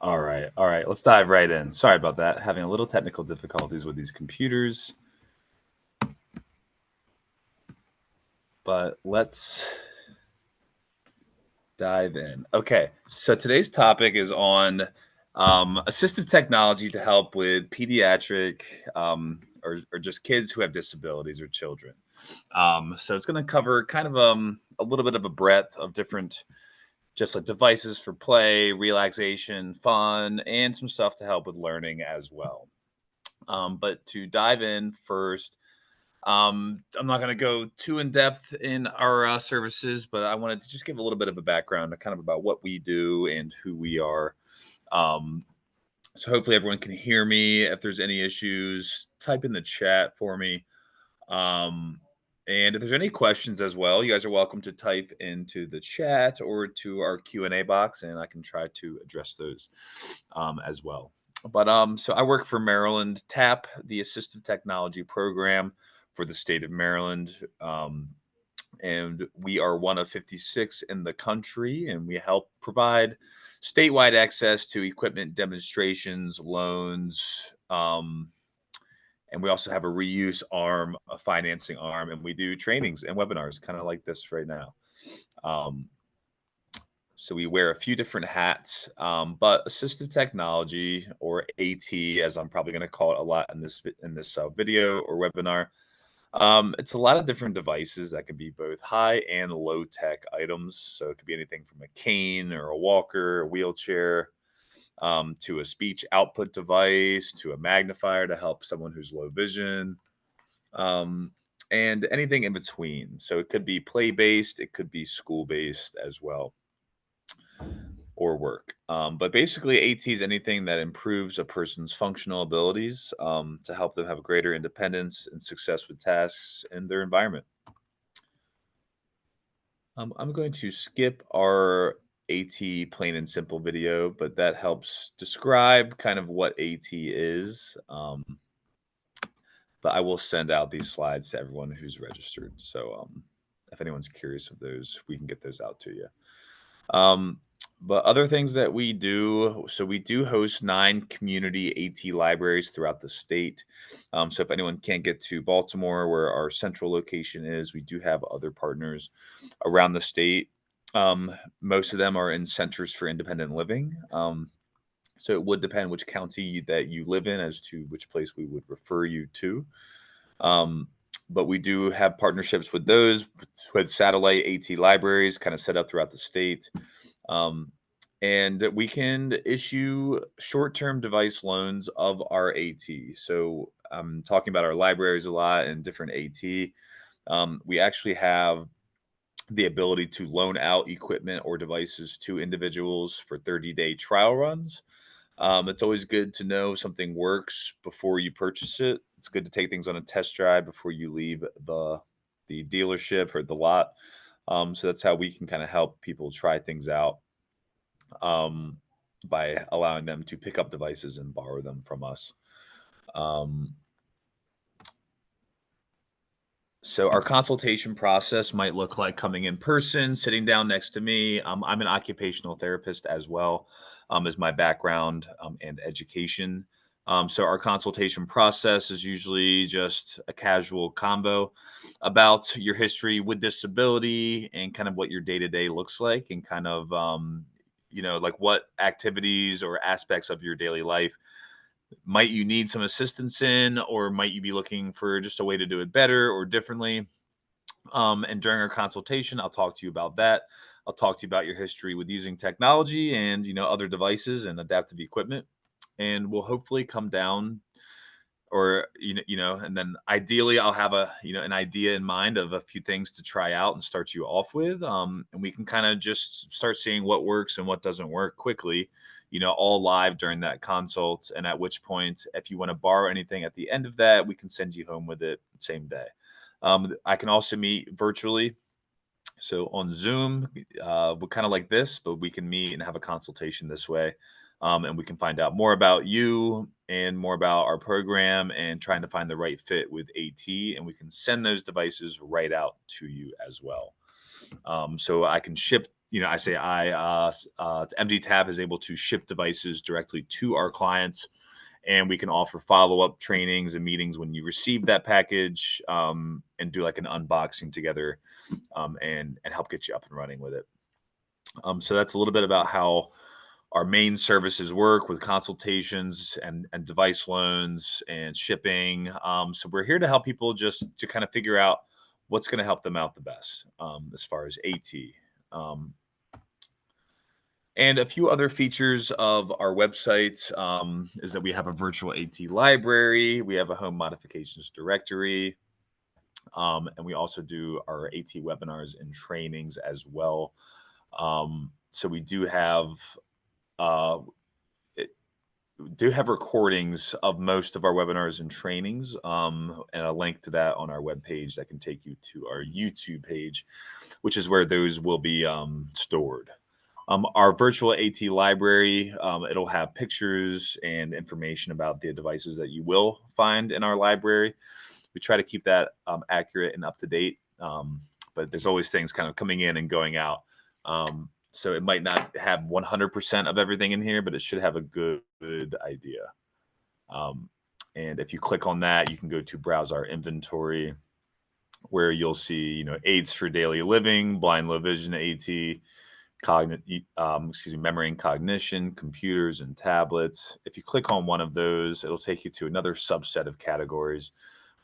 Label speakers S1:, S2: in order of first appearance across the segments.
S1: All right. All right. Let's dive right in. Sorry about that. Having a little technical difficulties with these computers. But let's dive in. Okay. So today's topic is on assistive technology to help with pediatric or just kids who have disabilities or children. So it's going to cover kind of a little bit of a breadth of different just like devices for play, relaxation, fun, and some stuff to help with learning as well. But to dive in first, I'm not going to go too in depth in our services, but I wanted to just give a little bit of a background, kind of about what we do and who we are. Um, so hopefully everyone can hear me. If there's any issues, type in the chat for me. Um, and if there's any questions as well, you guys are welcome to type into the chat or to our Q&A box, and I can try to address those as well. But so I work for Maryland TAP, the Assistive Technology program for the state of Maryland. And we are one of 56 in the country, and we help provide statewide access to equipment demonstrations, loans, and we also have a reuse arm, a financing arm, and we do trainings and webinars, kind of like this right now. So we wear a few different hats, but assistive technology, or AT, as I'm probably going to call it a lot in this video or webinar, it's a lot of different devices that can be both high and low tech items. So it could be anything from a cane or a walker, a wheelchair, to a speech output device, to a magnifier to help someone who's low vision, and anything in between. So it could be play based, it could be school based as well, or work. But basically, AT is anything that improves a person's functional abilities to help them have greater independence and success with tasks in their environment. I'm going to skip our AT plain and simple video, but that helps describe kind of what AT is. But I will send out these slides to everyone who's registered. So if anyone's curious of those, we can get those out to you. But other things that we do, so we do host 9 community AT libraries throughout the state. So if anyone can't get to Baltimore, where our central location is, we do have other partners around the state. Most of them are in centers for independent living. So it would depend which county that you live in as to which place we would refer you to. But we do have partnerships with those, with satellite AT libraries kind of set up throughout the state. And we can issue short-term device loans of our AT. So I'm talking about our libraries a lot and different AT. We actually have the ability to loan out equipment or devices to individuals for 30-day trial runs. It's always good to know something works before you purchase it. It's good to take things on a test drive before you leave the dealership or the lot. So that's how we can kind of help people try things out, by allowing them to pick up devices and borrow them from us. So our consultation process might look like coming in person, sitting down next to me. I'm an occupational therapist as well, as my background and education. So our consultation process is usually just a casual convo about your history with disability and kind of what your day-to-day looks like, and kind of like what activities or aspects of your daily life might you need some assistance in, or might you be looking for just a way to do it better or differently. And during our consultation, I'll talk to you about that. I'll talk to you about your history with using technology and other devices and adaptive equipment, and we'll hopefully come down, or and then ideally I'll have an idea in mind of a few things to try out and start you off with, and we can kind of just start seeing what works and what doesn't work quickly, all live during that consult. And at which point, if you want to borrow anything at the end of that, we can send you home with it same day. I can also meet virtually, so on Zoom, we're kind of like this, but we can meet and have a consultation this way. And we can find out more about you and more about our program and trying to find the right fit with AT. And we can send those devices right out to you as well. So I can ship I say MDTAP is able to ship devices directly to our clients, and we can offer follow-up trainings and meetings when you receive that package, and do like an unboxing together, and help get you up and running with it. So that's a little bit about how our main services work with consultations and device loans and shipping. So we're here to help people just to kind of figure out what's going to help them out the best, as far as AT. Um, and a few other features of our website, is that we have a virtual AT library, we have a home modifications directory, and we also do our AT webinars and trainings as well. So we uh, do have recordings of most of our webinars and trainings, and a link to that on our webpage that can take you to our YouTube page, which is where those will be stored. Our virtual AT library, it'll have pictures and information about the devices that you will find in our library. We try to keep that accurate and up to date, but there's always things kind of coming in and going out. So it might not have 100% of everything in here, but it should have a good idea. And if you click on that, you can go to browse our inventory, where you'll see, aids for daily living, blind, low vision, AT, memory and cognition, computers and tablets. If you click on one of those, it'll take you to another subset of categories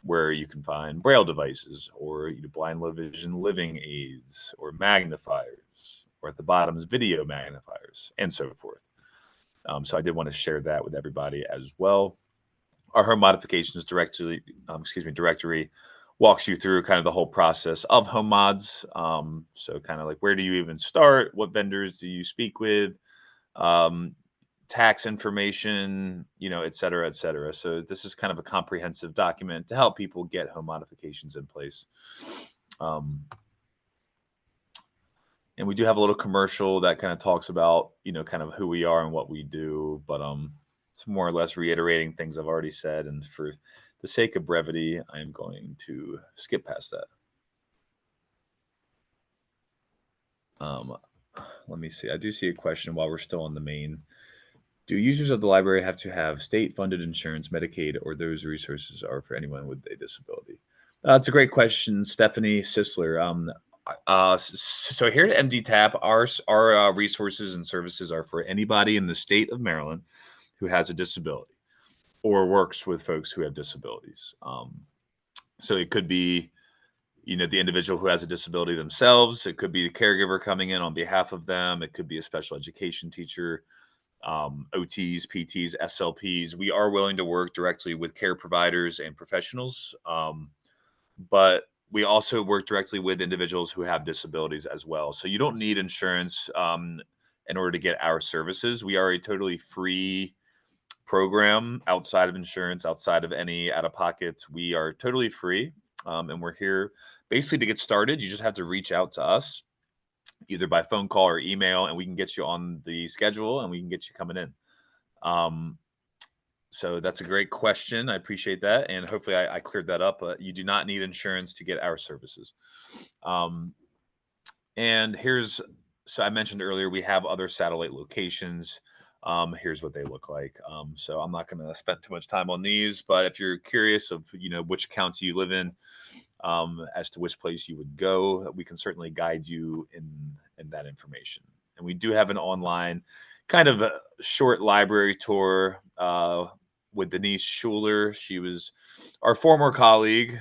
S1: where you can find braille devices, or blind, low vision living aids, or magnifiers, or at the bottom is video magnifiers, and so forth. So I did want to share that with everybody as well. Our home modifications directory walks you through kind of the whole process of home mods. So kind of like, where do you even start? What vendors do you speak with? Tax information, et cetera, et cetera. So this is kind of a comprehensive document to help people get home modifications in place. And we do have a little commercial that kind of talks about, kind of who we are and what we do, but it's more or less reiterating things I've already said. And for the sake of brevity, I'm going to skip past that. Let me see. I do see a question while we're still on the main. Do users of the library have to have state-funded insurance, Medicaid, or those resources are for anyone with a disability? That's a great question, Stephanie Sisler. So here at MDTAP, our resources and services are for anybody in the state of Maryland who has a disability or works with folks who have disabilities. So it could be, the individual who has a disability themselves. It could be the caregiver coming in on behalf of them. It could be a special education teacher, OTs, PTs, SLPs. We are willing to work directly with care providers and professionals, but we also work directly with individuals who have disabilities as well. So you don't need insurance in order to get our services. We are a totally free program outside of insurance, outside of any out-of-pockets. We are totally free, and we're here basically to get started. You just have to reach out to us either by phone call or email, and we can get you on the schedule and we can get you coming in. So that's a great question. I appreciate that. And hopefully I cleared that up. You do not need insurance to get our services. And so I mentioned earlier, we have other satellite locations. Here's what they look like. So I'm not going to spend too much time on these, but if you're curious of, which county you live in, as to which place you would go, we can certainly guide you in that information. And we do have an online kind of a short library tour with Denise Schuler. She was our former colleague.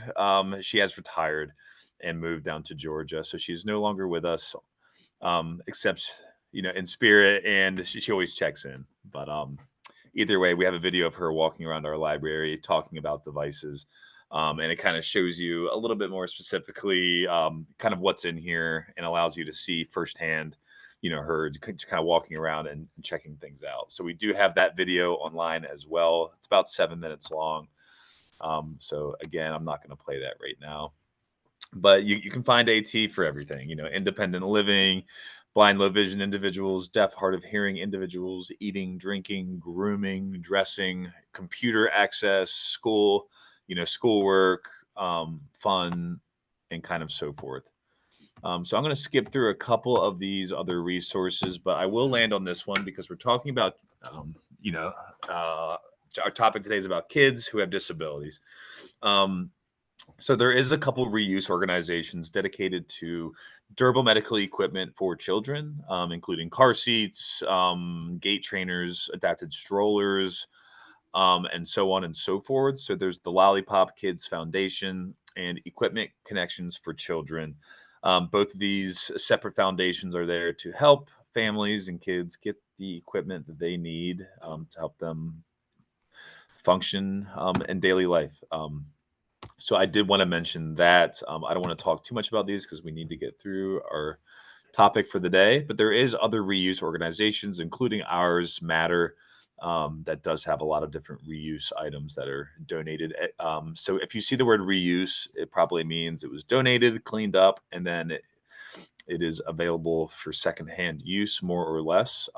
S1: She has retired and moved down to Georgia, so she's no longer with us, except in spirit, and she always checks in. But either way, we have a video of her walking around our library talking about devices. And it kind of shows you a little bit more specifically kind of what's in here, and allows you to see firsthand, her kind of walking around and checking things out. So we do have that video online as well. It's about 7 minutes long. So again, I'm not going to play that right now, but you can find AT for everything, independent living, blind, low vision individuals, deaf, hard of hearing individuals, eating, drinking, grooming, dressing, computer access, schoolwork, fun, and kind of so forth. So I'm going to skip through a couple of these other resources, but I will land on this one because we're talking about, um, you know, uh, our topic today is about kids who have disabilities. Um, so there is a couple reuse organizations dedicated to durable medical equipment for children, including car seats, gait trainers, adapted strollers, and so on and so forth. So there's the Lollipop Kids Foundation and Equipment Connections for Children. Both of these separate foundations are there to help families and kids get the equipment that they need to help them function in daily life. So I did want to mention that. I don't want to talk too much about these because we need to get through our topic for the day. But there is other reuse organizations, including ours, Matter, that does have a lot of different reuse items that are donated. So if you see the word reuse, it probably means it was donated, cleaned up, and then it is available for secondhand use, more or less.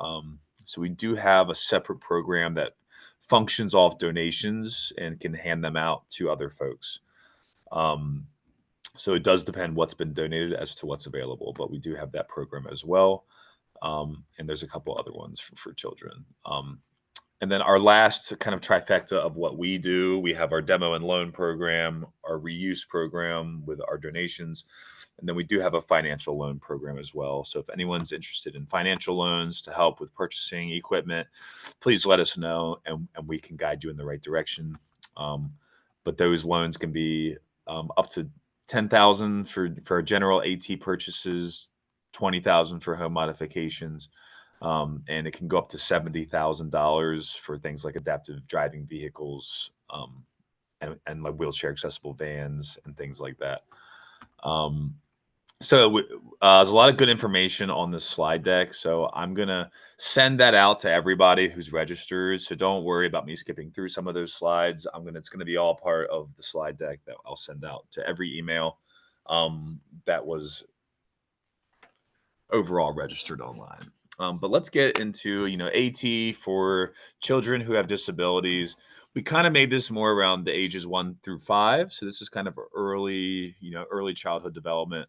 S1: So we do have a separate program that functions off donations and can hand them out to other folks. Um, so it does depend what's been donated as to what's available, but we do have that program as well. And there's a couple other ones for children. And then our last kind of trifecta of what we do, we have our demo and loan program, our reuse program with our donations, and then we do have a financial loan program as well. So if anyone's interested in financial loans to help with purchasing equipment, please let us know, and we can guide you in the right direction. But those loans can be up to 10,000 for general AT purchases, 20,000 for home modifications, and it can go up to $70,000 for things like adaptive driving vehicles, and like wheelchair accessible vans and things like that. There's a lot of good information on this slide deck, so I'm gonna send that out to everybody who's registered. So don't worry about me skipping through some of those slides. It's gonna be all part of the slide deck that I'll send out to every email that was overall registered online. But let's get into AT for children who have disabilities. We kind of made this more around the ages 1 through 5, so this is kind of early childhood development.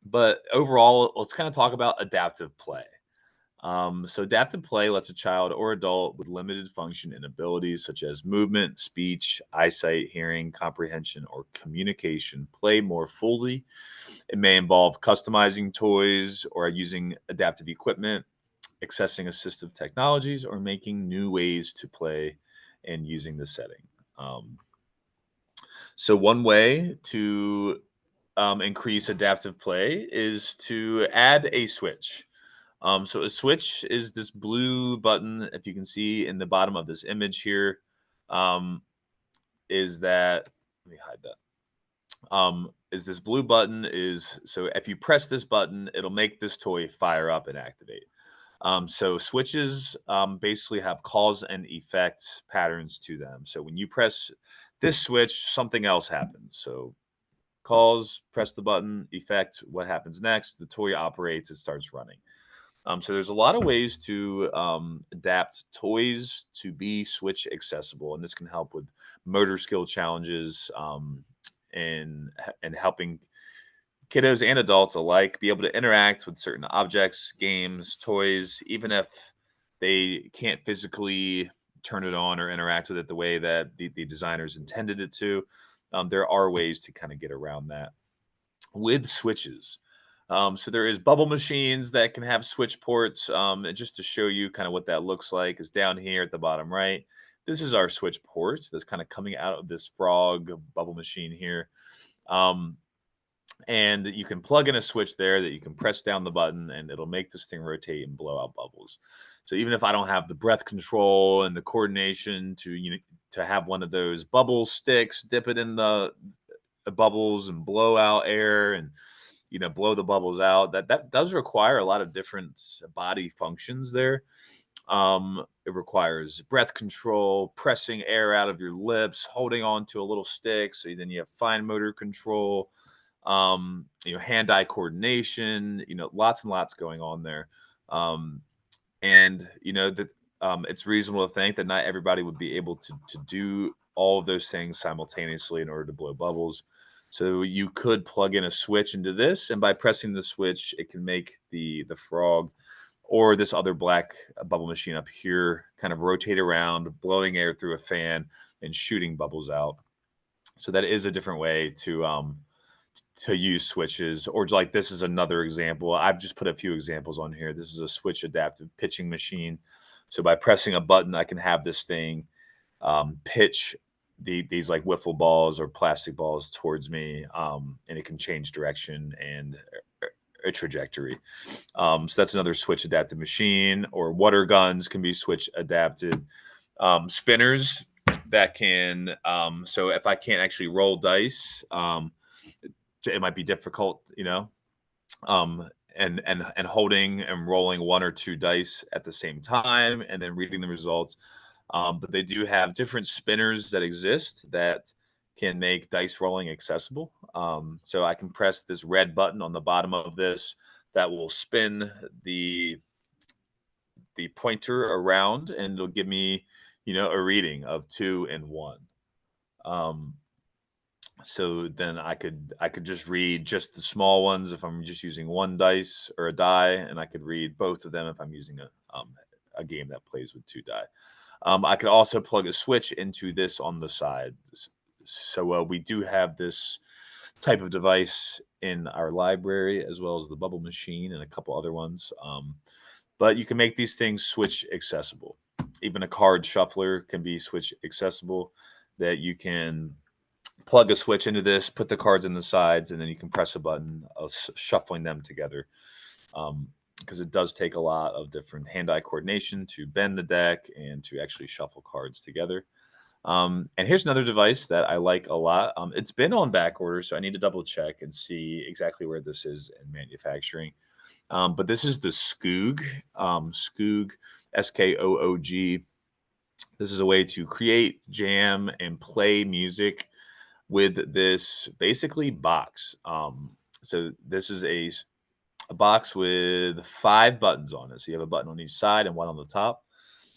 S1: But overall, let's kind of talk about adaptive play. So adaptive play lets a child or adult with limited function and abilities such as movement, speech, eyesight, hearing, comprehension, or communication play more fully. It may involve customizing toys or using adaptive equipment, accessing assistive technologies, or making new ways to play and using the setting. So one way to increase adaptive play is to add a switch. So a switch is this blue button, if you can see in the bottom of this image here, is that, let me hide that. Is this blue button so if you press this button, it'll make this toy fire up and activate. So switches basically have cause and effect patterns to them. So when you press this switch, something else happens. So cause, press the button, effect, what happens next? The toy operates, it starts running. So there's a lot of ways to adapt toys to be switch accessible, and this can help with motor skill challenges, and helping kiddos and adults alike be able to interact with certain objects, games, toys, even if they can't physically turn it on or interact with it the way that the designers intended it to. There are ways to kind of get around that with switches. So there is bubble machines that can have switch ports. And just to show you kind of what that looks like is down here at the bottom right. This is our switch ports that's kind of coming out of this frog bubble machine here. And you can plug in a switch there that you can press down the button and it'll make this thing rotate and blow out bubbles. So even if I don't have the breath control and the coordination to have one of those bubble sticks, dip it in the bubbles and blow out air and blow the bubbles out, that does require a lot of different body functions there. It requires breath control, pressing air out of your lips, holding on to a little stick, so then you have fine motor control, hand-eye coordination, lots and lots going on there. And that it's reasonable to think that not everybody would be able to do all of those things simultaneously in order to blow bubbles. So you could plug in a switch into this, and by pressing the switch, it can make the frog or this other black bubble machine up here kind of rotate around, blowing air through a fan and shooting bubbles out. So that is a different way to use switches. Or like this is another example. I've just put a few examples on here. This is a switch adaptive pitching machine. So by pressing a button, I can have this thing pitch these like wiffle balls or plastic balls towards me, and it can change direction and a trajectory. So that's another switch adapted machine. Or water guns can be switch adapted. Spinners that can, so if I can't actually roll dice, it might be difficult, um, and holding and rolling one or two dice at the same time and then reading the results. But they do have different spinners that exist that can make dice rolling accessible. So I can press this red button on the bottom of this that will spin the pointer around, and it'll give me, a reading of 2 and 1. Um, so then I could just read just the small ones if I'm just using one dice or a die, and I could read both of them if I'm using a game that plays with 2 die. I could also plug a switch into this on the side. So we do have this type of device in our library, as well as the bubble machine and a couple other ones. But you can make these things switch accessible. Even a card shuffler can be switch accessible, that you can plug a switch into this, put the cards in the sides, and then you can press a button of shuffling them together. Because it does take a lot of different hand-eye coordination to bend the deck and to actually shuffle cards together. And here's another device that I like a lot. It's been on back order, so I need to double check and see exactly where this is in manufacturing. But this is the Skoog, Skoog, Skoog. This is a way to create, jam, and play music with this basically box. So this is a box with 5 buttons on it. So you have a button on each side and one on the top.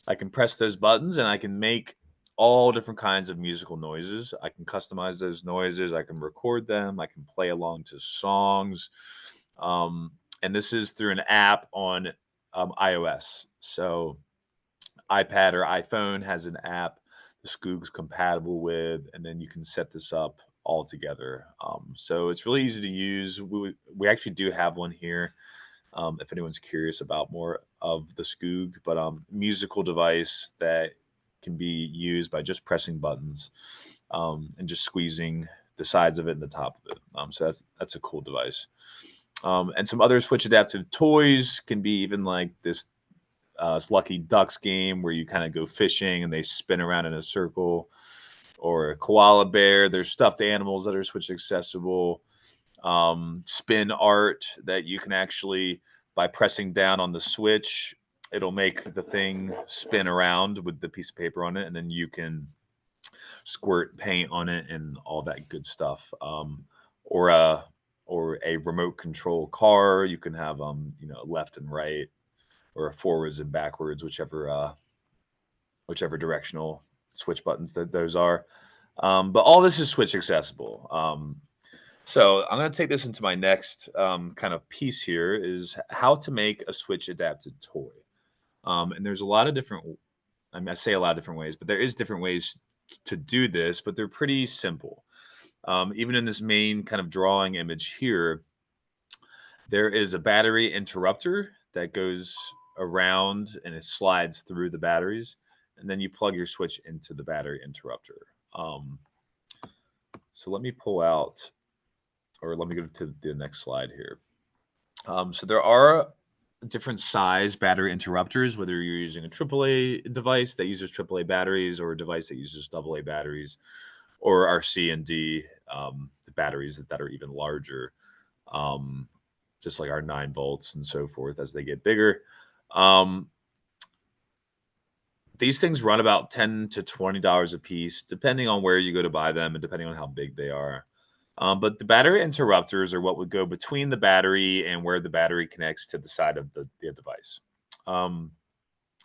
S1: I can press those buttons and I can make all different kinds of musical noises. I can customize those noises. I can record them. I can play along to songs. And this is through an app on iOS. So iPad or iPhone has an app the Skoog's compatible with, and then you can set this up all together. So it's really easy to use. We actually do have one here. If anyone's curious about more of the Skoog, but musical device that can be used by just pressing buttons and just squeezing the sides of it and the top of it. So that's a cool device. And some other Switch adaptive toys can be even like this Lucky Ducks game where you kind of go fishing and they spin around in a circle, or a koala bear. There's stuffed animals that are Switch accessible. Spin art that you can actually, by pressing down on the switch, it'll make the thing spin around with the piece of paper on it, and then you can squirt paint on it and all that good stuff. Or a remote control car. You can have left and right, or forwards and backwards, whichever directional switch buttons that those are. But all this is switch accessible. So I'm going to take this into my next kind of piece here, is how to make a switch adapted toy. And there's a lot of different, I mean, I say a lot of different ways, but there is different ways to do this, but they're pretty simple. Even in this main kind of drawing image here, there is a battery interrupter that goes around and it slides through the batteries, and then you plug your switch into the battery interrupter. So let me pull out, or let me go to the next slide here. So there are different size battery interrupters, whether you're using a AAA device that uses AAA batteries or a device that uses AA batteries, or our C and D, the batteries that are even larger, just like our 9 volts and so forth as they get bigger. These things run about $10 to $20 a piece, depending on where you go to buy them and depending on how big they are. But the battery interrupters are what would go between the battery and where the battery connects to the side of the device.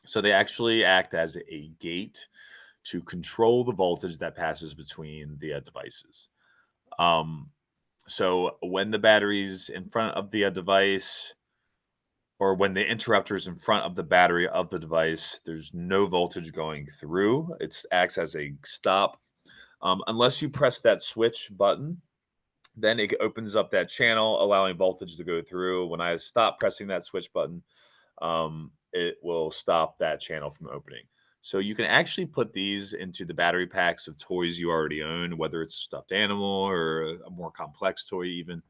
S1: So they actually act as a gate to control the voltage that passes between the devices. So when the battery's in front of the device, or when the interrupter is in front of the battery of the device, there's no voltage going through. It acts as a stop. Unless you press that switch button, then it opens up that channel, allowing voltage to go through. When I stop pressing that switch button, it will stop that channel from opening. So you can actually put these into the battery packs of toys you already own, whether it's a stuffed animal or a more complex toy, even.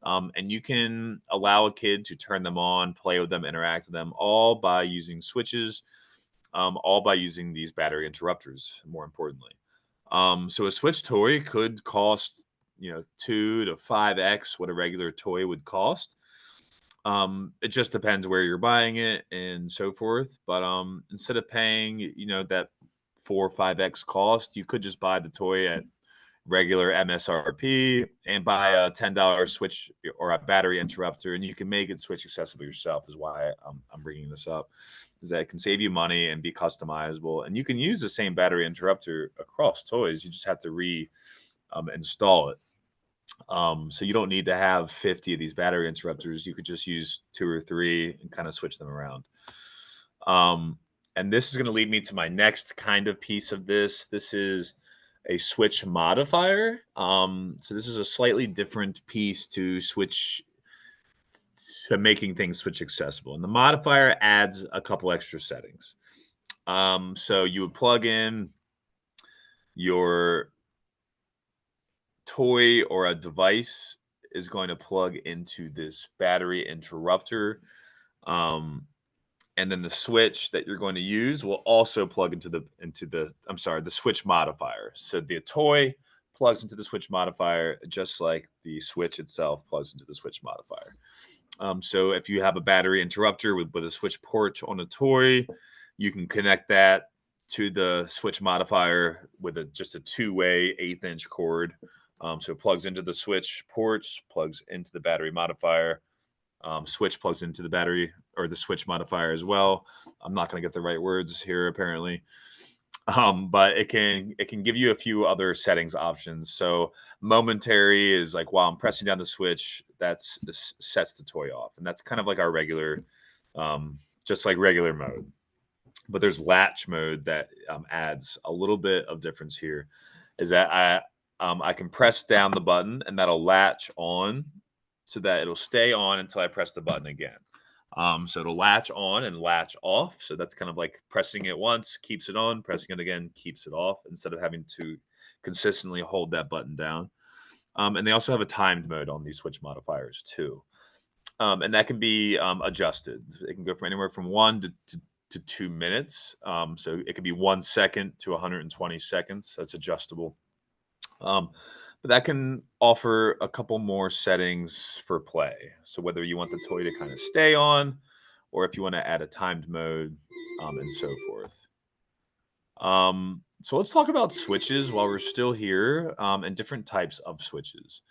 S1: And you can allow a kid to turn them on, play with them, interact with them, all by using switches, all by using these battery interrupters, more importantly. So a Switch toy could cost, 2 to 5x what a regular toy would cost. It just depends where you're buying it and so forth. But instead of paying, that 4 or 5x cost, you could just buy the toy at regular MSRP and buy a $10 switch or a battery interrupter, and you can make it switch accessible yourself. Is why I'm bringing this up. Is that it can save you money and be customizable, and you can use the same battery interrupter across toys. You just have to install it. So you don't need to have 50 of these battery interrupters. You could just use 2 or 3 and kind of switch them around. Um, and this is going to lead me to my next kind of piece of this. This is a switch modifier. So this is a slightly different piece to making things switch accessible. And the modifier adds a couple extra settings. So you would plug in your toy, or a device is going to plug into this battery interrupter. Um, and then the switch that you're going to use will also plug the switch modifier. So the toy plugs into the switch modifier, just like the switch itself plugs into the switch modifier. So if you have a battery interrupter with a switch port on a toy, you can connect that to the switch modifier with just a two-way 1/8-inch cord. So it plugs into the switch ports, plugs into the battery modifier. Switch plugs into the battery or the switch modifier as well. I'm not going to get the right words here apparently. But it can give you a few other settings options. So momentary is like while I'm pressing down the switch, this sets the toy off, and that's kind of like our regular, just like regular mode. But there's latch mode that adds a little bit of difference here. Is that I can press down the button and that'll latch on, so that it'll stay on until I press the button again. So it'll latch on and latch off. So that's kind of like pressing it once keeps it on, pressing it again keeps it off, instead of having to consistently hold that button down. And they also have a timed mode on these switch modifiers too. And that can be adjusted. It can go from anywhere from 1 to 2 minutes. So it could be 1 second to 120 seconds. That's adjustable. But that can offer a couple more settings for play. So whether you want the toy to kind of stay on, or if you want to add a timed mode, and so forth. So let's talk about switches while we're still here, and different types of switches.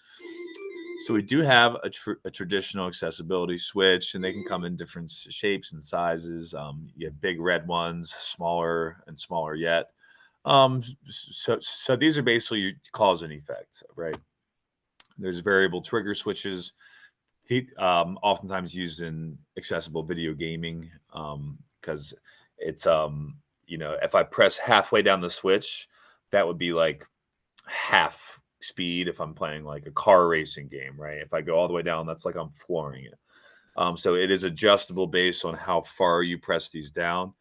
S1: So we do have a traditional accessibility switch, and they can come in different shapes and sizes. You have big red ones, smaller and smaller yet. So these are basically your cause and effect, right? There's variable trigger switches, oftentimes used in accessible video gaming, because it's if I press halfway down the switch, that would be like half speed if I'm playing like a car racing game, right? If I go all the way down, that's like I'm flooring it. So it is adjustable based on how far you press these down.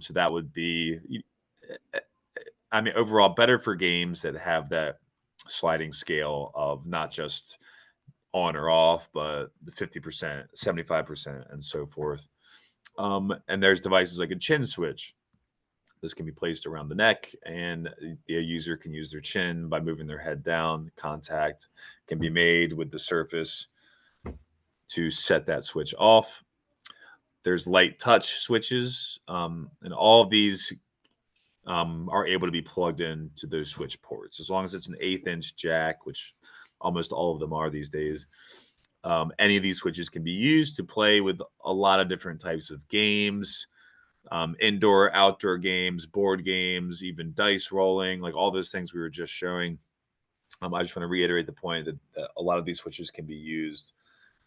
S1: So that would be, I mean, overall better for games that have that sliding scale of not just on or off, but the 50%, 75%, and so forth. And there's devices like a chin switch. This can be placed around the neck, and the user can use their chin by moving their head down. Contact can be made with the surface to set that switch off. There's light touch switches, and all of these are able to be plugged into those switch ports as long as it's an 1/8-inch jack, which almost all of them are these days. Any of these switches can be used to play with a lot of different types of games, indoor, outdoor games, board games, even dice rolling, like all those things we were just showing. I just want to reiterate the point that a lot of these switches can be used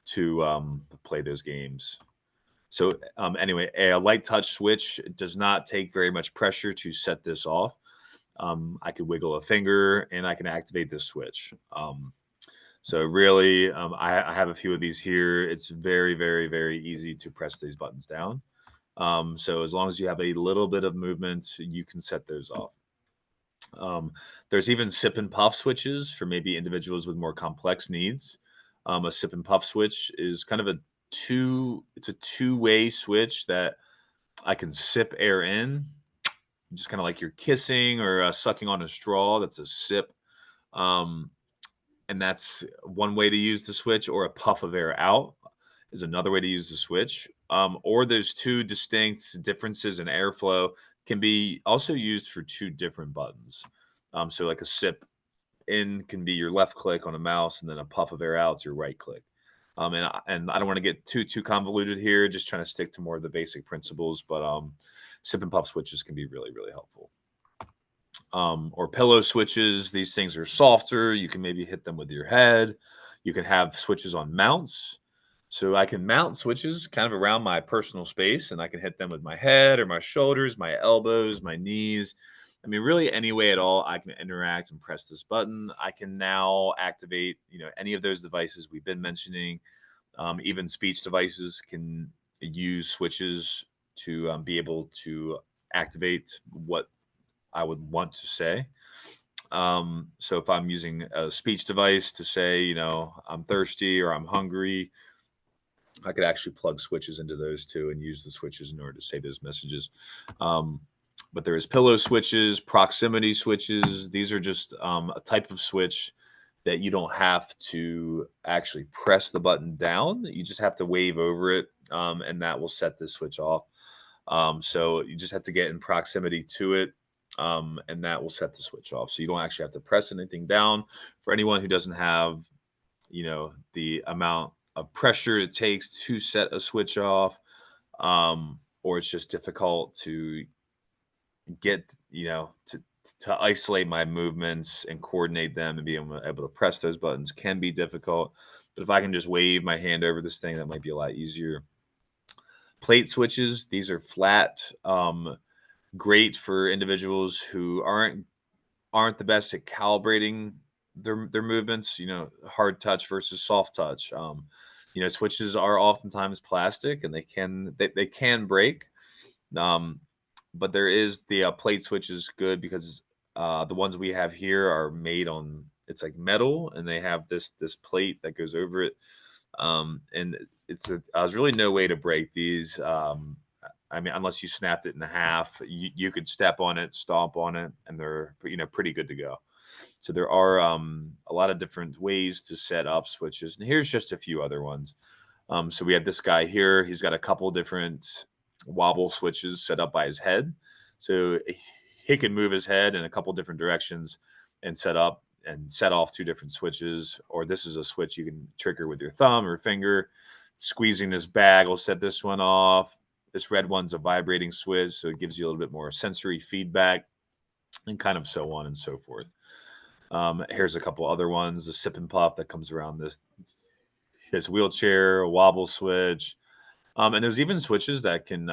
S1: to play those games. So anyway, a light touch switch does not take very much pressure to set this off. I can wiggle a finger and I can activate this switch. So really, I have a few of these here. It's very, very, very easy to press these buttons down. So as long as you have a little bit of movement, you can set those off. There's even sip and puff switches for maybe individuals with more complex needs. A sip and puff switch is kind of it's a two-way switch that I can sip air in, just kind of like you're kissing or sucking on a straw. That's a sip. Um, and that's one way to use the switch, or a puff of air out is another way to use the switch. Or those two distinct differences in airflow can be also used for two different buttons. So like a sip in can be your left click on a mouse, and then a puff of air out is your right click. And I don't want to get too convoluted here. Just trying to stick to more of the basic principles, but sip and puff switches can be really, really helpful. Or pillow switches. These things are softer. You can maybe hit them with your head. You can have switches on mounts. So I can mount switches kind of around my personal space, and I can hit them with my head or my shoulders, my elbows, my knees. I mean, really any way at all I can interact and press this button. I can now activate, any of those devices we've been mentioning. Even speech devices can use switches to be able to activate what I would want to say. So if I'm using a speech device to say, I'm thirsty or I'm hungry, I could actually plug switches into those two and use the switches in order to say those messages. Um, but there is pillow switches, proximity switches. These are just a type of switch that you don't have to actually press the button down. You just have to wave over it, and that will set this switch off. So you just have to get in proximity to it, and that will set the switch off. So you don't actually have to press anything down. For anyone who doesn't have, the amount of pressure it takes to set a switch off, or it's just difficult to get, to isolate my movements and coordinate them and be able to press those buttons can be difficult. But if I can just wave my hand over this thing, that might be a lot easier. Plate switches, these are flat, great for individuals who aren't the best at calibrating their movements, hard touch versus soft touch. Switches are oftentimes plastic, and they can break. Um, but there is the plate switch is good because the ones we have here are made on, it's like metal, and they have this plate that goes over it. And there's really no way to break these. I mean, unless you snapped it in half, you could step on it, stomp on it, and they're pretty good to go. So there are a lot of different ways to set up switches, and here's just a few other ones. So we have this guy here. He's got a couple different wobble switches set up by his head, so he can move his head in a couple different directions and set up and set off two different switches. Or this is a switch you can trigger with your thumb or finger. Squeezing this bag will set this one off. This red one's a vibrating switch, so it gives you a little bit more sensory feedback, and kind of so on and so forth. Here's a couple other ones. The sip and puff that comes around this wheelchair, a wobble switch. And there's even switches that can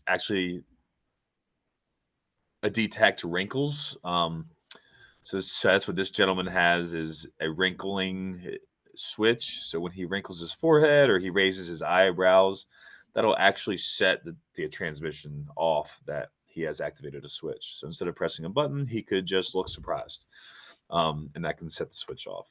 S1: actually detect wrinkles. So that's what this gentleman has, is a wrinkling switch. So when he wrinkles his forehead or he raises his eyebrows, that'll actually set the transmission off that he has activated a switch. So instead of pressing a button, he could just look surprised, and that can set the switch off.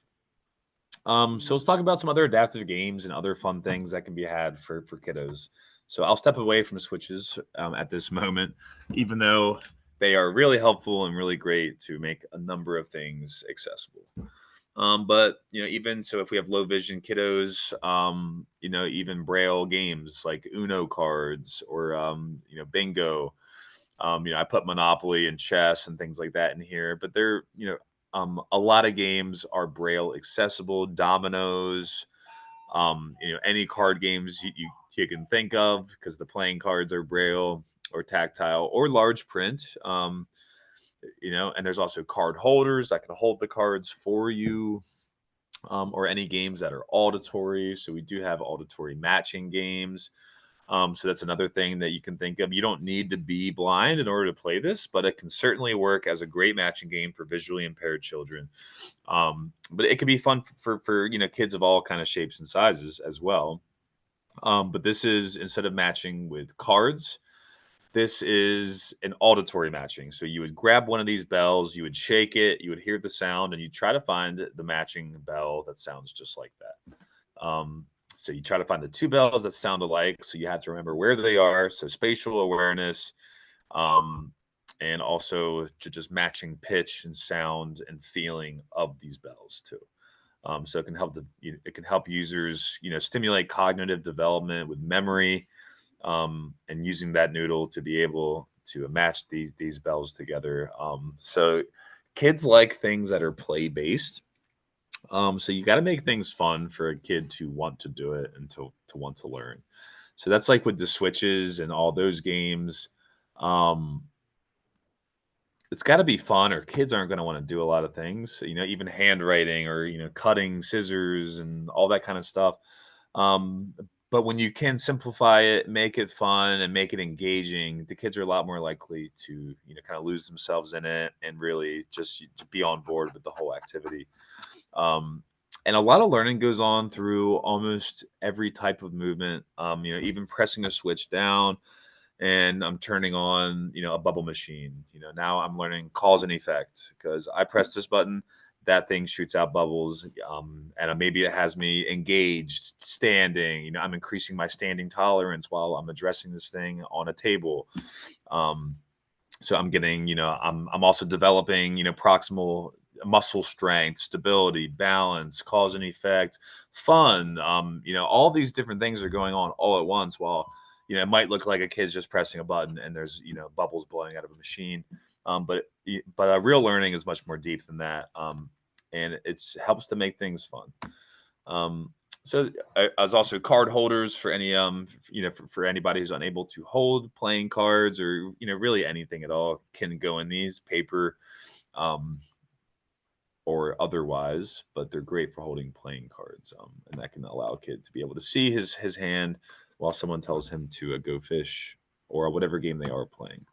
S1: So let's talk about some other adaptive games and other fun things that can be had for kiddos. So I'll step away from switches at this moment, even though they are really helpful and really great to make a number of things accessible. But even so, if we have low vision kiddos, even braille games like Uno cards or bingo. I put Monopoly and chess and things like that in here, but they're a lot of games are braille accessible. Dominoes, any card games you can think of, because the playing cards are braille or tactile or large print. And there's also card holders that can hold the cards for you, or any games that are auditory. So we do have auditory matching games. So that's another thing that you can think of. You don't need to be blind in order to play this, but it can certainly work as a great matching game for visually impaired children. But it can be fun for kids of all kind of shapes and sizes as well. But this is, instead of matching with cards, this is an auditory matching. So you would grab one of these bells, you would shake it, you would hear the sound, and you try to find the matching bell that sounds just like that. So you try to find the two bells that sound alike. So you have to remember where they are. So spatial awareness, um, and also to just matching pitch and sound and feeling of these bells too. So it can help users, stimulate cognitive development with memory, and using that noodle to be able to match these bells together. So kids like things that are play based. So you got to make things fun for a kid to want to do it and to want to learn. So that's like with the switches and all those games. Um, it's got to be fun, or kids aren't going to want to do a lot of things. Even handwriting, or cutting scissors and all that kind of stuff. Um, but when you can simplify it, make it fun, and make it engaging, the kids are a lot more likely to, kind of lose themselves in it and really just be on board with the whole activity. And a lot of learning goes on through almost every type of movement. Even pressing a switch down, and I'm turning on, a bubble machine. Now I'm learning cause and effect, because I press this button, that thing shoots out bubbles, and maybe it has me engaged, standing. I'm increasing my standing tolerance while I'm addressing this thing on a table. Um, so I'm getting, I'm also developing, proximal muscle strength, stability, balance, cause and effect, fun. All these different things are going on all at once, while, it might look like a kid's just pressing a button and there's, bubbles blowing out of a machine. But real learning is much more deep than that. And it's helps to make things fun. So as also card holders for any for anybody who's unable to hold playing cards, or really anything at all, can go in these paper, um or otherwise, but they're great for holding playing cards, and that can allow a kid to be able to see his hand while someone tells him to go fish, or whatever game they are playing.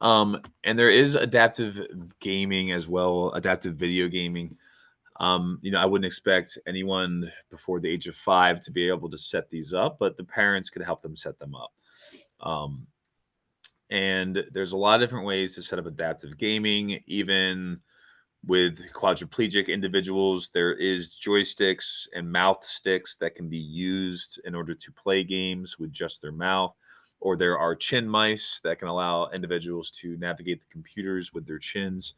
S1: And there is adaptive gaming as well, adaptive video gaming. I wouldn't expect anyone before the age of 5 to be able to set these up, but the parents could help them set them up. Um, and there's a lot of different ways to set up adaptive gaming. Even with quadriplegic individuals, there is joysticks and mouth sticks that can be used in order to play games with just their mouth. Or there are chin mice that can allow individuals to navigate the computers with their chins.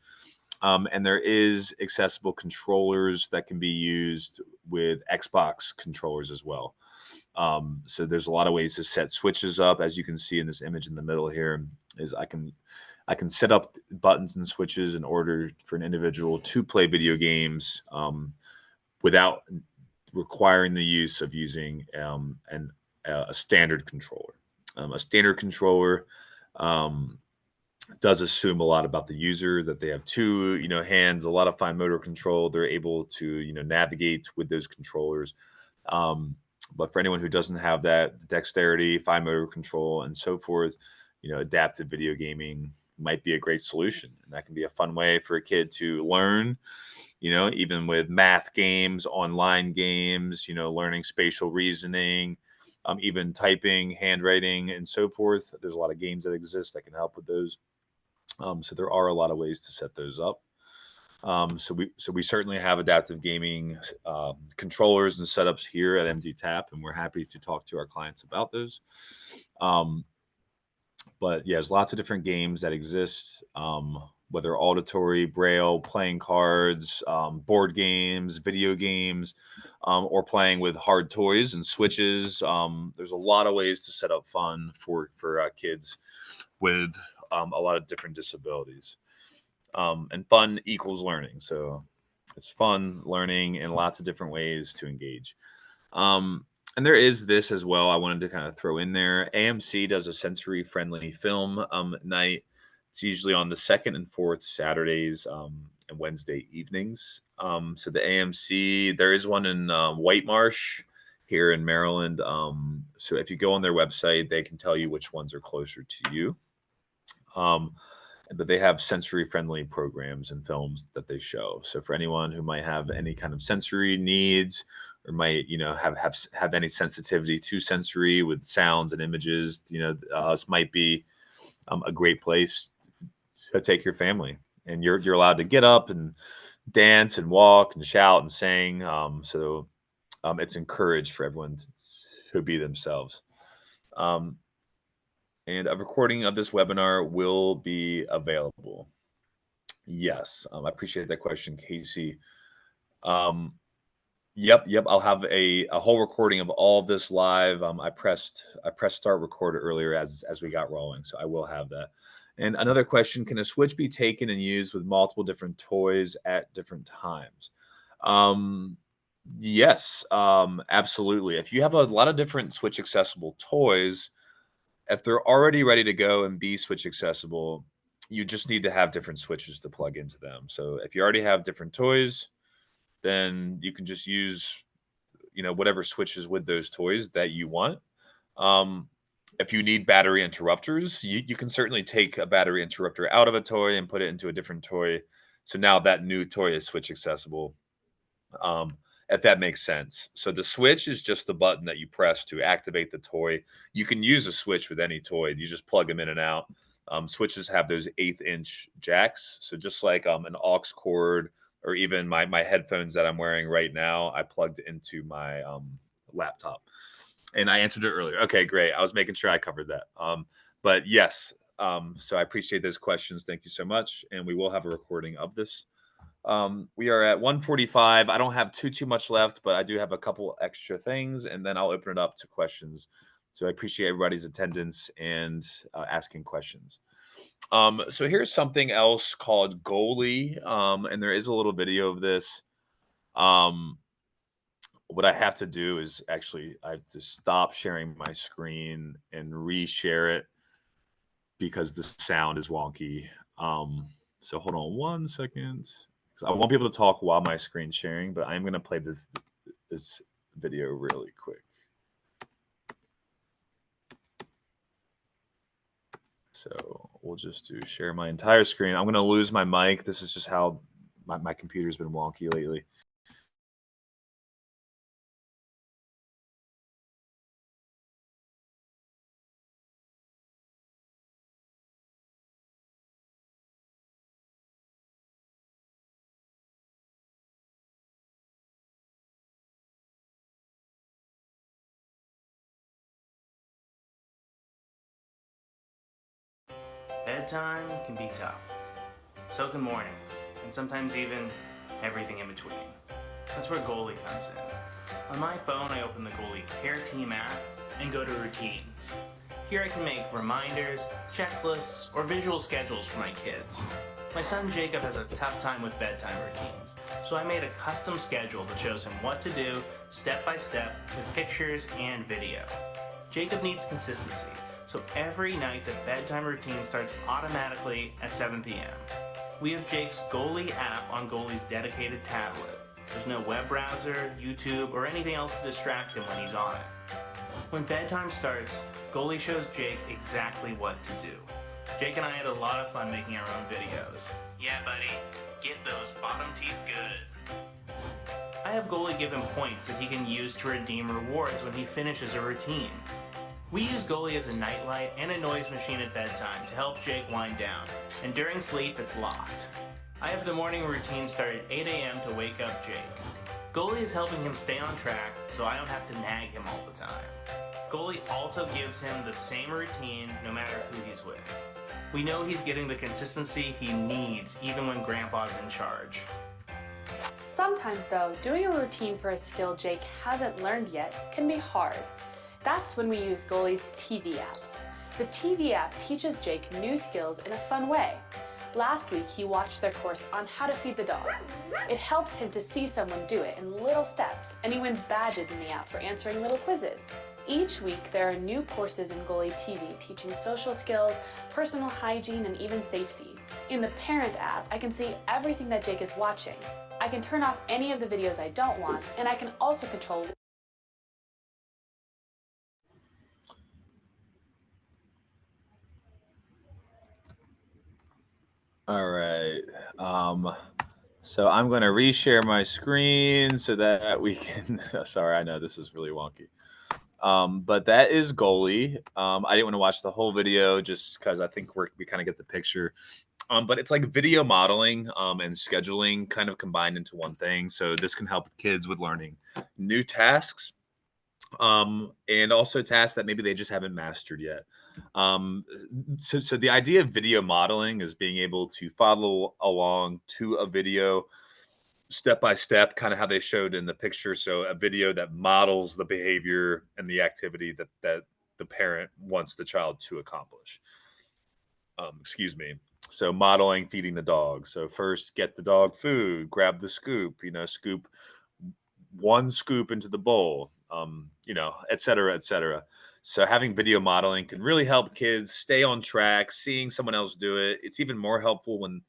S1: And there is accessible controllers that can be used with Xbox controllers as well. So there's a lot of ways to set switches up, as you can see in this image in the middle here. Is I can set up buttons and switches in order for an individual to play video games, without requiring the use of using a standard controller. A standard controller does assume a lot about the user, that they have two, hands, a lot of fine motor control. They're able to, navigate with those controllers. But for anyone who doesn't have that dexterity, fine motor control, and so forth, adaptive video gaming might be a great solution. And that can be a fun way for a kid to learn, even with math games, online games, learning spatial reasoning, even typing, handwriting, and so forth. There's a lot of games that exist that can help with those. So there are a lot of ways to set those up. So we certainly have adaptive gaming controllers and setups here at MDTAP, and we're happy to talk to our clients about those. But yeah, there's lots of different games that exist, whether auditory, braille, playing cards, board games, video games, or playing with hard toys and switches. There's a lot of ways to set up fun for kids with a lot of different disabilities. And fun equals learning. So it's fun, learning, and lots of different ways to engage. And there is this as well, I wanted to kind of throw in there. AMC does a sensory friendly film night It's usually on the second and fourth Saturdays and Wednesday evenings. So the AMC, there is one in White Marsh here in Maryland. So if you go on their website, they can tell you which ones are closer to you. But they have sensory friendly programs and films that they show. So for anyone who might have any kind of sensory needs or might, have any sensitivity to sensory with sounds and images, this might be a great place to take your family. And you're allowed to get up and dance and walk and shout and sing. So it's encouraged for everyone to be themselves. And a recording of this webinar will be available. Yes, I appreciate that question, Casey. Yep. I'll have a whole recording of all of this live. I pressed start record earlier as we got rolling, so I will have that. And another question: can a switch be taken and used with multiple different toys at different times? Yes, absolutely. If you have a lot of different switch accessible toys, if they're already ready to go and be switch accessible, you just need to have different switches to plug into them. So if you already have different toys, then you can just use, whatever switches with those toys that you want. If you need battery interrupters, you can certainly take a battery interrupter out of a toy and put it into a different toy. So now that new toy is switch accessible. If that makes sense. So the switch is just the button that you press to activate the toy. You can use a switch with any toy. You just plug them in and out. Switches have those 1/8-inch jacks. So just like an aux cord or even my headphones that I'm wearing right now, I plugged into my laptop. And I answered it earlier. Okay, great. I was making sure I covered that. But yes, so I appreciate those questions. Thank you so much. And we will have a recording of this. We are at 1:45. I don't have too much left, but I do have a couple extra things, and then I'll open it up to questions. So I appreciate everybody's attendance and asking questions. So here's something else called Goalie, and there is a little video of this. What I have to do is actually I have to stop sharing my screen and reshare it because the sound is wonky. So hold on one second. I won't be able to talk while my screen's sharing, but I'm going to play this video really quick. So we'll just do share my entire screen. I'm going to lose my mic. This is just how my computer's been wonky lately.
S2: Bedtime can be tough. So can mornings, and sometimes even everything in between. That's where Goalie comes in. On my phone, I open the Goalie Care Team app and go to Routines. Here I can make reminders, checklists, or visual schedules for my kids. My son Jacob has a tough time with bedtime routines, so I made a custom schedule that shows him what to do step by step with pictures and video. Jacob needs consistency, so every night the bedtime routine starts automatically at 7 p.m. We have Jake's Goalie app on Goalie's dedicated tablet. There's no web browser, YouTube, or anything else to distract him when he's on it. When bedtime starts, Goalie shows Jake exactly what to do. Jake and I had a lot of fun making our own videos. Yeah, buddy, get those bottom teeth good. I have Goalie give him points that he can use to redeem rewards when he finishes a routine. We use Goalie as a nightlight and a noise machine at bedtime to help Jake wind down, and during sleep it's locked. I have the morning routine start at 8 a.m. to wake up Jake. Goalie is helping him stay on track so I don't have to nag him all the time. Goalie also gives him the same routine no matter who he's with. We know he's getting the consistency he needs even when Grandpa's in charge.
S3: Sometimes though, doing a routine for a skill Jake hasn't learned yet can be hard. That's when we use Goalie's TV app. The TV app teaches Jake new skills in a fun way. Last week, he watched their course on how to feed the dog. It helps him to see someone do it in little steps, and he wins badges in the app for answering little quizzes. Each week, there are new courses in Goalie TV teaching social skills, personal hygiene, and even safety. In the Parent app, I can see everything that Jake is watching. I can turn off any of the videos I don't want, and I can also control.
S1: All right. So I'm going to reshare my screen so that we can. Sorry, I know this is really wonky. But that is Goalie. I didn't want to watch the whole video just because I think we kind of get the picture. But it's like video modeling and scheduling kind of combined into one thing. So this can help kids with learning new tasks, and also tasks that maybe they just haven't mastered yet. So the idea of video modeling is being able to follow along to a video step by step, kind of how they showed in the picture. So a video that models the behavior and the activity that the parent wants the child to accomplish. Excuse me. So modeling feeding the dog. So first get the dog food, grab the scoop, scoop one scoop into the bowl, et cetera, et cetera. So having video modeling can really help kids stay on track, seeing someone else do it. It's even more helpful when,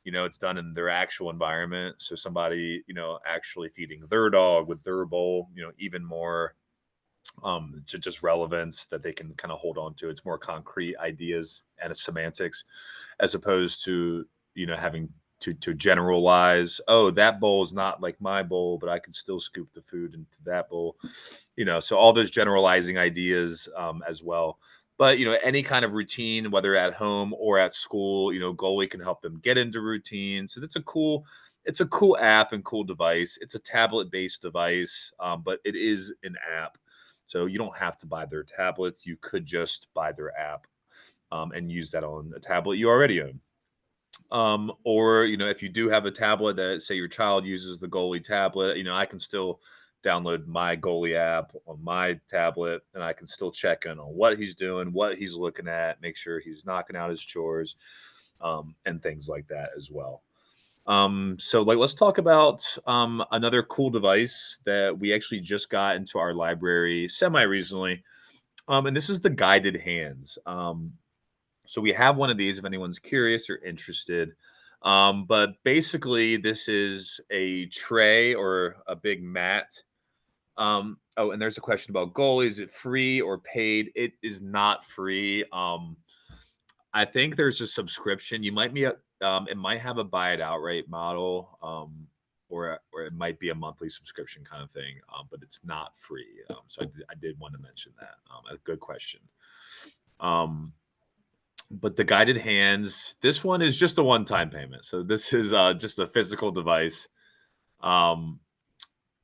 S1: it's done in their actual environment. So somebody, actually feeding their dog with their bowl, even more just relevance that they can kind of hold on to. It's more concrete ideas and a semantics as opposed to, having to generalize, oh, that bowl is not like my bowl, but I can still scoop the food into that bowl. So all those generalizing ideas as well. But any kind of routine, whether at home or at school, Goalie can help them get into routine. So it's a cool app and cool device. It's a tablet-based device, but it is an app. So you don't have to buy their tablets. You could just buy their app and use that on a tablet you already own. Or, if you do have a tablet that say your child uses the Goalie tablet, I can still download my Goalie app on my tablet and I can still check in on what he's doing, what he's looking at, make sure he's knocking out his chores, and things like that as well. So let's talk about another cool device that we actually just got into our library semi recently. And this is the guided hands. So we have one of these if anyone's curious or interested. But basically, this is a tray or a big mat. Oh, and there's a question about Goalie. Is it free or paid? It is not free. I think there's a subscription. It might have a buy it outright model, or it might be a monthly subscription kind of thing. But it's not free. So I did want to mention that. A good question. But the guided hands, this one is just a one-time payment. So this is just a physical device.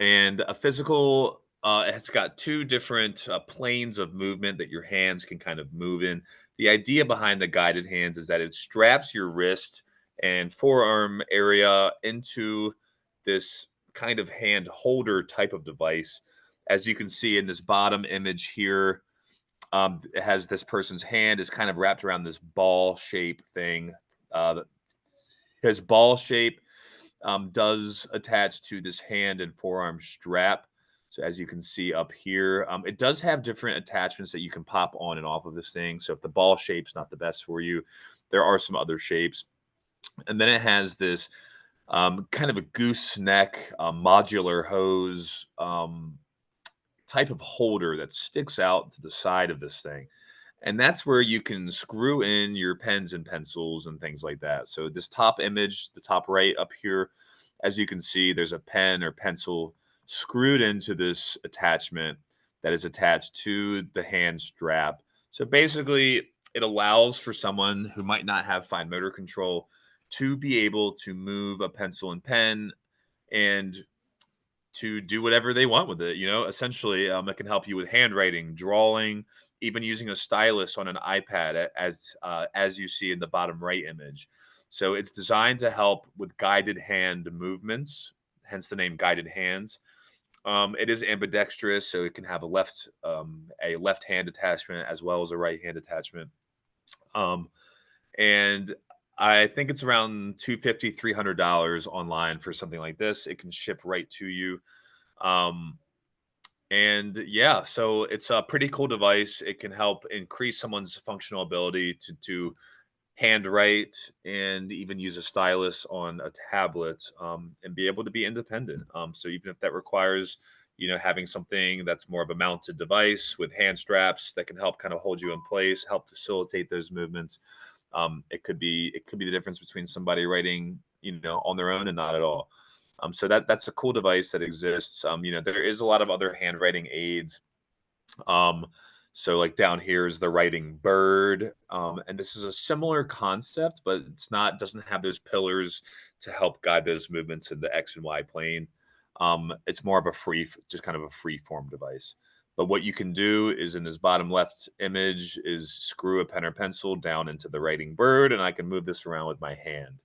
S1: And a physical, it's got two different planes of movement that your hands can kind of move in. The idea behind the guided hands is that it straps your wrist and forearm area into this kind of hand holder type of device. As you can see in this bottom image here, it has this person's hand is kind of wrapped around this ball shape thing. His ball shape does attach to this hand and forearm strap. So as you can see up here, it does have different attachments that you can pop on and off of this thing. So if the ball shape's not the best for you, there are some other shapes. And then it has this kind of a gooseneck modular hose type of holder that sticks out to the side of this thing. And that's where you can screw in your pens and pencils and things like that. So this top image, the top right up here, as you can see, there's a pen or pencil screwed into this attachment that is attached to the hand strap. So basically, it allows for someone who might not have fine motor control to be able to move a pencil and pen and to do whatever they want with it. Essentially, it can help you with handwriting, drawing, even using a stylus on an iPad, as you see in the bottom right image. So it's designed to help with guided hand movements, hence the name guided hands. It is ambidextrous, so it can have a left hand attachment as well as a right hand attachment. And I think it's around $250, $300 online for something like this. It can ship right to you. And yeah, so it's a pretty cool device. It can help increase someone's functional ability to handwrite and even use a stylus on a tablet, and be able to be independent. So even if that requires, having something that's more of a mounted device with hand straps that can help kind of hold you in place, help facilitate those movements. It could be the difference between somebody writing, on their own and not at all. So that's a cool device that exists. There is a lot of other handwriting aids. um, so like down here is the writing bird. And this is a similar concept, but doesn't have those pillars to help guide those movements in the X and Y plane. It's more of just kind of a free form device. But what you can do is in this bottom left image is screw a pen or pencil down into the writing bird, and I can move this around with my hand.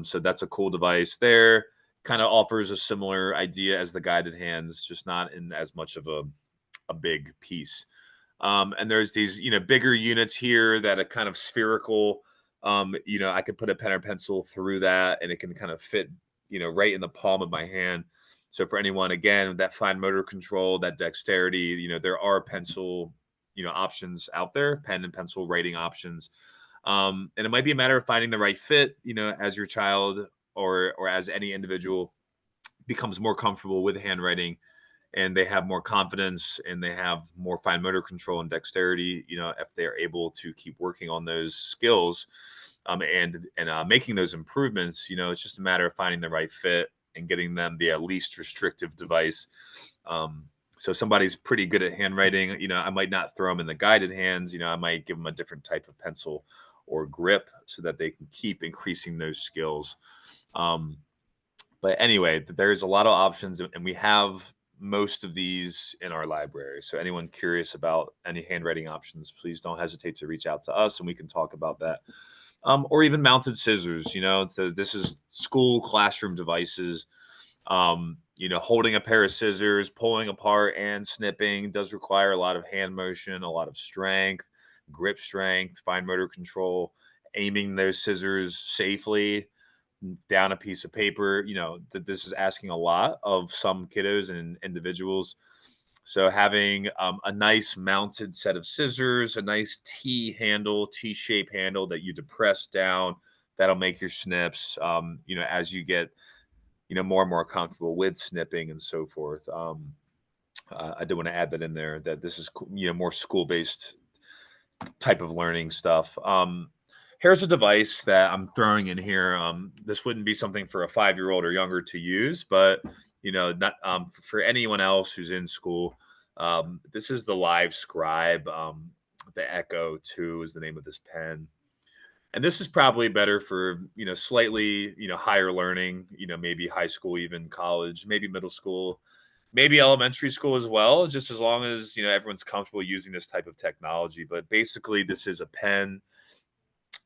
S1: So that's a cool device there. Kind of offers a similar idea as the guided hands, just not in as much of a big piece. And there's these, bigger units here that are kind of spherical. I could put a pen or pencil through that and it can kind of fit, right in the palm of my hand. So for anyone, again, that fine motor control, that dexterity, there are pencil, options out there, pen and pencil writing options. And it might be a matter of finding the right fit, as your child or as any individual becomes more comfortable with handwriting and they have more confidence and they have more fine motor control and dexterity, if they're able to keep working on those skills, and making those improvements. It's just a matter of finding the right fit and getting them the least restrictive device. So somebody's pretty good at handwriting, I might not throw them in the guided hands. I might give them a different type of pencil or grip so that they can keep increasing those skills. um, but anyway, there's a lot of options, and we have most of these in our library. So anyone curious about any handwriting options, please don't hesitate to reach out to us, and we can talk about that. Or even mounted scissors. So this is school classroom devices. Holding a pair of scissors, pulling apart and snipping does require a lot of hand motion, a lot of strength, grip strength, fine motor control, aiming those scissors safely down a piece of paper. That this is asking a lot of some kiddos and individuals. So having a nice mounted set of scissors, a nice T-shape handle that you depress down, that'll make your snips, as you get, more and more comfortable with snipping and so forth. I do want to add that in there, that this is, more school-based type of learning stuff. Here's a device that I'm throwing in here. This wouldn't be something for a 5-year-old or younger to use, but not for anyone else who's in school. This is the Live Scribe. The Echo 2 is the name of this pen, and this is probably better for slightly higher learning. Maybe high school, even college, maybe middle school, maybe elementary school as well. Just as long as everyone's comfortable using this type of technology. But basically, this is a pen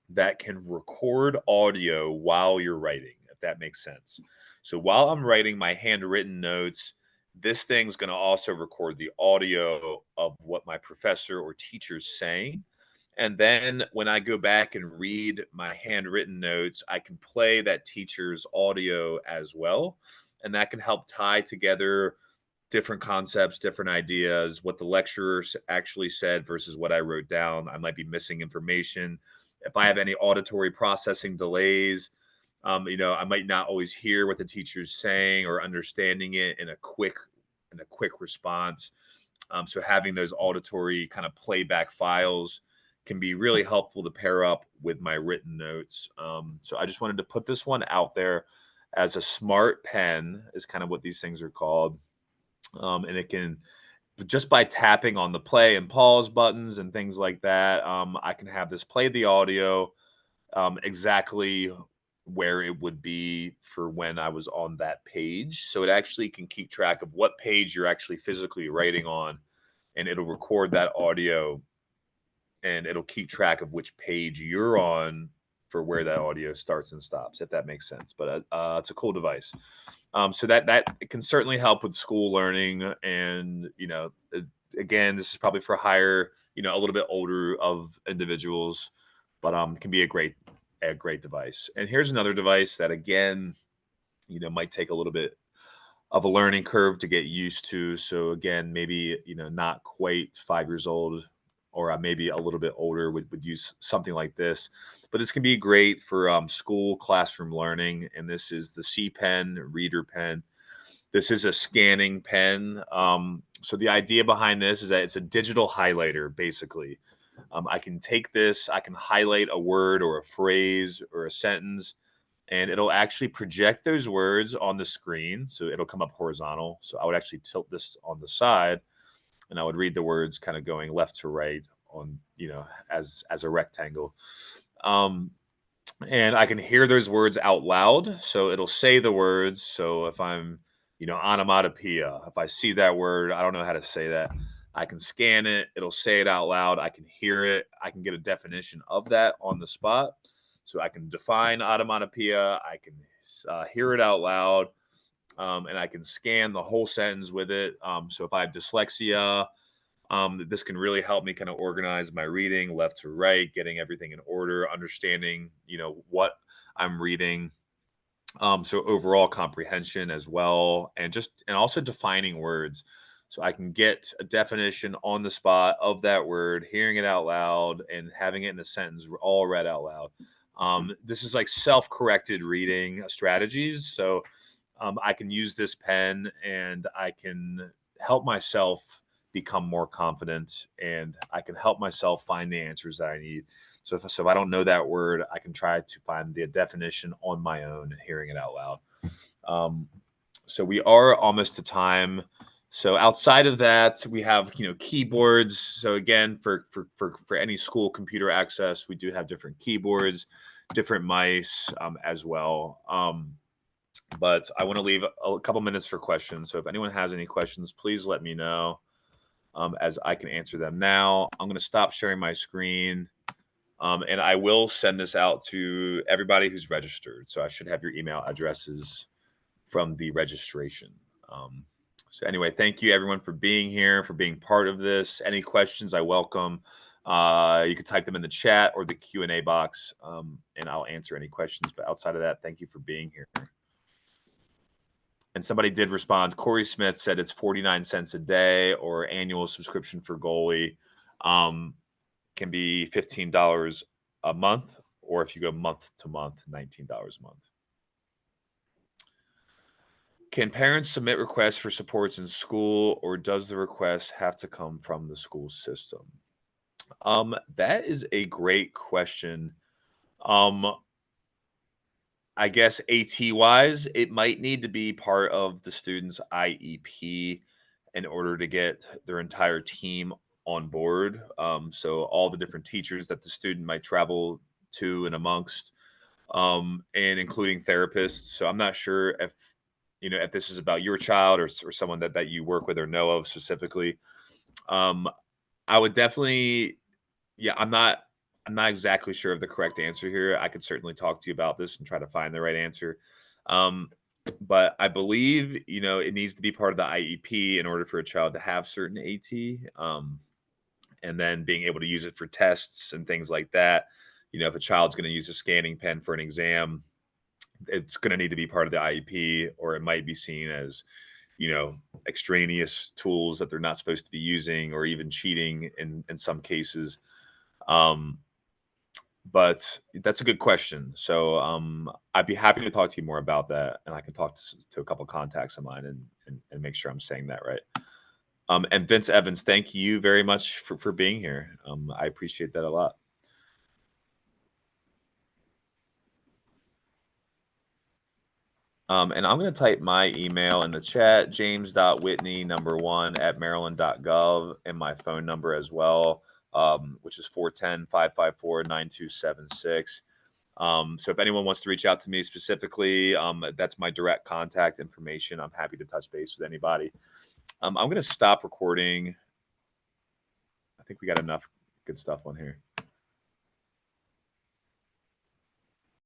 S1: that can record audio while you're writing, if that makes sense. So while I'm writing my handwritten notes, this thing's going to also record the audio of what my professor or teacher's saying. And then when I go back and read my handwritten notes, I can play that teacher's audio as well. And that can help tie together different concepts, different ideas, what the lecturer actually said versus what I wrote down. I might be missing information. If I have any auditory processing delays, I might not always hear what the teacher's saying or understanding it in a quick response. So having those auditory kind of playback files can be really helpful to pair up with my written notes. So I just wanted to put this one out there as a smart pen, is kind of what these things are called. And it can, just by tapping on the play and pause buttons and things like that, I can have this play the audio exactly where it would be for when I was on that page. So it actually can keep track of what page you're actually physically writing on, and it'll record that audio, and it'll keep track of which page you're on for where that audio starts and stops, if that makes sense. But it's a cool device. So that it can certainly help with school learning. And again, this is probably for higher, a little bit older of individuals, but it can be a great device. And here's another device that, again, might take a little bit of a learning curve to get used to. So again, maybe, not quite 5 years old, or maybe a little bit older would use something like this. But this can be great for school classroom learning. And this is the C Pen Reader Pen. This is a scanning pen. So the idea behind this is that it's a digital highlighter, basically. I can take this, I can highlight a word or a phrase or a sentence, and it'll actually project those words on the screen. So it'll come up horizontal. So I would actually tilt this on the side, and I would read the words kind of going left to right on, as a rectangle. Um, and I can hear those words out loud. So it'll say the words. So if I'm, onomatopoeia, if I see that word, I don't know how to say that. I can scan it. It'll say it out loud. I can hear it. I can get a definition of that on the spot. So I can define onomatopoeia. I can hear it out loud. And I can scan the whole sentence with it. So if I have dyslexia, this can really help me kind of organize my reading left to right, getting everything in order, understanding, what I'm reading. So overall comprehension as well, and also defining words. So I can get a definition on the spot of that word, hearing it out loud, and having it in a sentence all read out loud. This is like self-corrected reading strategies. So I can use this pen and I can help myself become more confident, and I can help myself find the answers that I need. So if I don't know that word, I can try to find the definition on my own, hearing it out loud. So we are almost to time. So outside of that, we have keyboards. So again, for any school computer access, we do have different keyboards, different mice as well. But I want to leave a couple minutes for questions. So if anyone has any questions, please let me know, as I can answer them now. I'm going to stop sharing my screen, and I will send this out to everybody who's registered. So I should have your email addresses from the registration. So anyway, thank you everyone for being here, for being part of this. Any questions, I welcome. You can type them in the chat or the Q&A box, and I'll answer any questions. But outside of that, thank you for being here. And somebody did respond. Corey Smith said it's 49 cents a day, or annual subscription for Goalie can be $15 a month, or if you go month to month, $19 a month. Can parents submit requests for supports in school, or does the request have to come from the school system? That is a great question. I guess AT wise, it might need to be part of the student's IEP in order to get their entire team on board. So all the different teachers that the student might travel to and amongst, and including therapists. So I'm not sure if this is about your child or someone that you work with or know of specifically. I would definitely, yeah, I'm not exactly sure of the correct answer here. I could certainly talk to you about this and try to find the right answer. But I believe, it needs to be part of the IEP in order for a child to have certain AT, and then being able to use it for tests and things like that. If a child's going to use a scanning pen for an exam, it's going to need to be part of the IEP, or it might be seen as, extraneous tools that they're not supposed to be using, or even cheating in some cases. But that's a good question. So I'd be happy to talk to you more about that, and I can talk to a couple contacts of mine and make sure I'm saying that right. And Vince Evans, thank you very much for being here. I appreciate that a lot. And I'm going to type my email in the chat, james.whitney1@maryland.gov, and my phone number as well, which is 410-554-9276. So if anyone wants to reach out to me specifically, that's my direct contact information. I'm happy to touch base with anybody. I'm going to stop recording. I think we got enough good stuff on here.